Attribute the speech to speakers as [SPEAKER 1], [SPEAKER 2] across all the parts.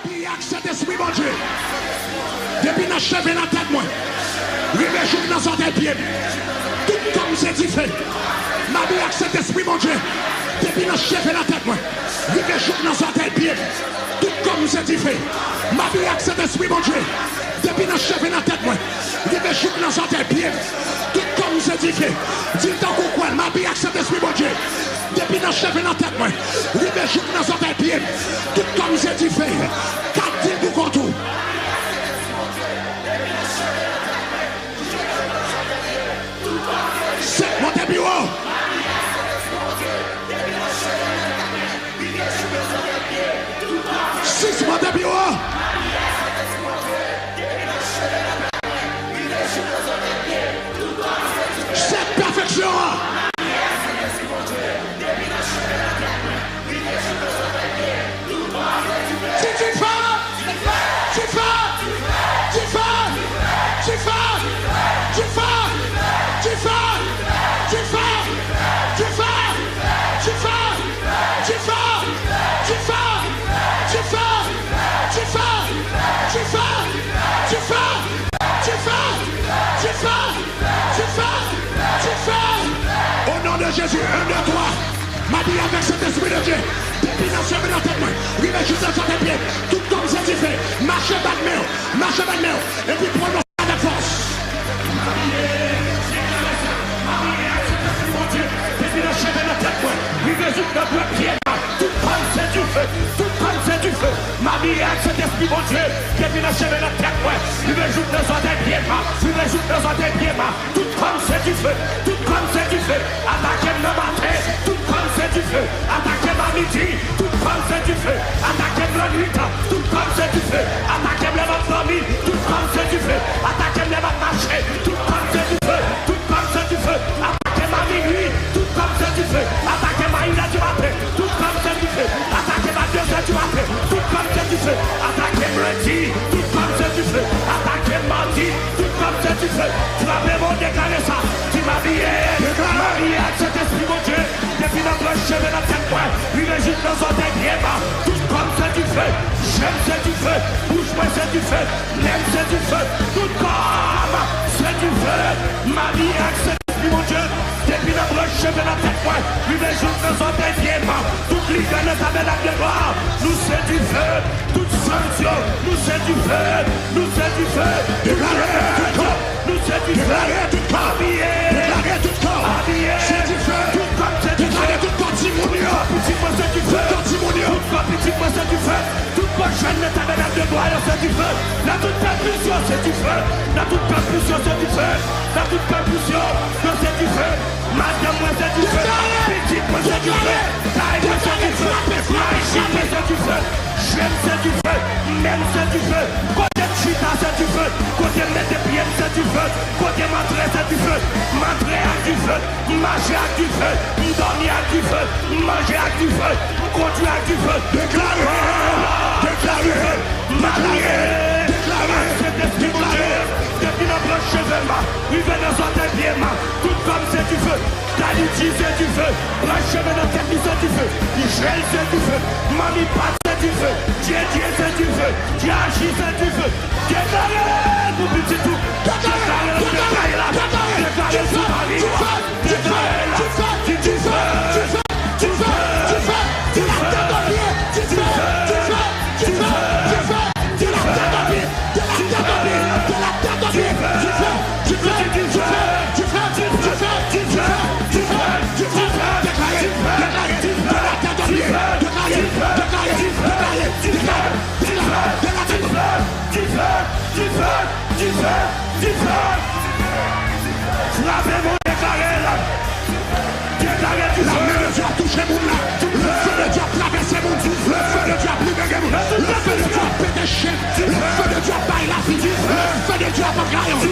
[SPEAKER 1] Mabille accepte l'esprit, mon Dieu. Depuis la cheveux la tête, moi. Rive jour dans son pied. Tout comme c'est différent. Mabille accepte l'esprit, mon Dieu. Depuis la cheveux la tête, moi. Rive jour dans son pied. Tout comme c'est différent. Mabille accepte l'esprit, mon Dieu. Depuis la cheveux la tête, moi. Rive jour dans son pied. Tout comme c'est différent. Dis-le quoi, Mabille accepte l'esprit, mon Dieu. Depuis la cheveux la tête, moi. Rive jour dans son pied. Tout comme c'est différent. 4 îles pour contour. Montez bureau. Six montez bureau. Cette perfection. Au nom de Jésus, 1, 2, 3. Mabille avec cet esprit de Dieu. Depuis la cheveux dans tête, rive juste dans tes pieds. Tout comme c'est fait. Marchez pas de main. Marchez pas de main. Et puis prenons avec force. Depuis la cheveux dans tête, rive juste dans tes pieds. Tout comme c'est du feu. Tout comme c'est du feu. Mabille avec cet esprit, mon Dieu. Depuis la cheveux dans tête, rive juste dans tes pieds. Rive juste dans tes pieds. Tout comme c'est du feu. Tout comme c'est du feu. Attaquez le matin. Tout comme c'est du feu. Attaquez ma midi. Tout comme c'est du feu. Attaquez la nuit. Tout comme c'est du feu. Attaquez les votre famille. Tout comme c'est du feu. Attaquez les votre marché. Tout comme c'est du feu. Tout comme c'est du feu. Attaquez ma minuit. Tout comme c'est du feu. Attaquez ma 1h du matin. Tout comme c'est du feu. Attaquez ma 2h du matin. Tout comme c'est du feu. Attaquez lundi. Tout comme c'est du feu. Attaquez mardi. Tout comme c'est du feu. Tu vas vraiment déclarer ça. Tu m'as marié avec cet esprit, mon Dieu. Depuis notre chemin dans cette pointe, il est juste dans son dernier bas. Tout comme c'est du feu. J'aime c'est du feu. Bouge-moi c'est du feu. L'aime c'est du feu. Tout comme c'est du feu. Marie avec cet esprit, mon Dieu. Depuis notre chemin dans cette pointe, il est juste dans son dernier bas. Toute l'île de sa belle de gloire. Nous c'est du feu. Toute sanction. Nous c'est du feu. Nous c'est du feu. Nous c'est du feu. Déclarez tout corps. C'est du feu. Déclarez tout patrimoine. C'est du feu. Tout c'est du feu. Toute prochaine de ta belle de gloire, c'est du feu. La toute percussion, c'est du feu. La toute percussion, c'est du feu. La toute percussion, c'est du feu. Madame, moi, c'est du feu. Petite, moi, c'est du feu. Taille, moi, c'est du feu. Maïchine, c'est du feu. J'aime, c'est du feu. Même, c'est du feu. Côté chita, c'est du feu. Côté mettre des pieds, c'est du feu. Côté m'entrer, c'est du feu. M'entrer avec du feu. Manger avec du feu. Dormir avec du feu. Manger avec du feu. Conduire avec du feu. Déclarez. Déclarez. Marié. Déclarez. C'est esprit de Dieu. Depuis notre cheveux, il vient dans son pied, tout comme c'est du feu. Qualité, c'est du feu. La cheveux dans tête, c'est du feu. Israël, c'est du feu. Mamie Pat, c'est du feu. Dieu, c'est du feu. Dieu agit, c'est du feu. Déclarez, vous petit tout. Déclarez la déclarez sur ma vie. Déclarez la du feu. Du feu. Du feu. Du feu. Du feu. Du feu. Du feu. Du feu. Du feu. Du feu. Frappez-moi, déclarez là. Déclarez du feu. La main de Dieu a touché mon là. Le feu de Dieu a traversé mon Dieu. Le feu de Dieu a libéré mon. Le feu de Dieu a pété chien. Le feu de Dieu a baillé la vie. Le feu de Dieu a pas gaillon. Le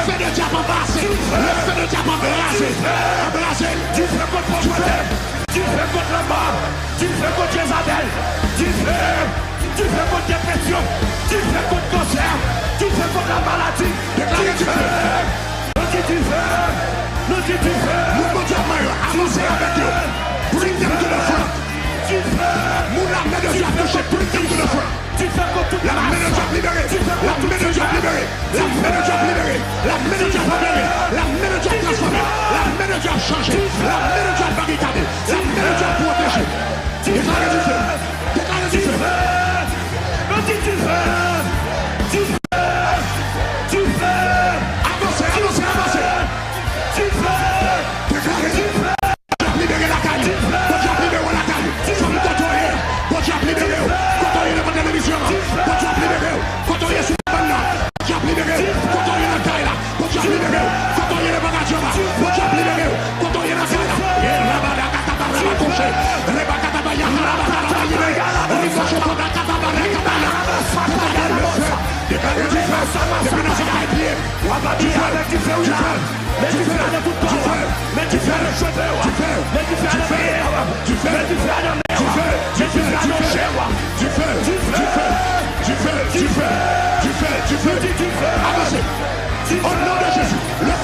[SPEAKER 1] feu de Dieu a pas embrassé. Le feu de Dieu a pas embrassé. Embrassé. Du feu contre mon frère. Du feu contre la mort. Du feu contre Jézabel. Du feu contre dépression. Du feu contre cancer. Du feu contre la maladie. Déclarez du feu. Nous dit du feu. Nous dit du feu. Nous mon Dieu, avancez avec Dieu. Bring them to the front. Du feu. Mon armée de Dieu a touché. Bring them to the front. Du feu contre avec du feu, mais du feu de tout corps, mais du feu de cheveux, mais du feu de prière, mais du feu de mer, mais du feu de chair, du feu, du feu, du feu, du feu, du feu, du feu, du feu, avancez, au nom de Jésus.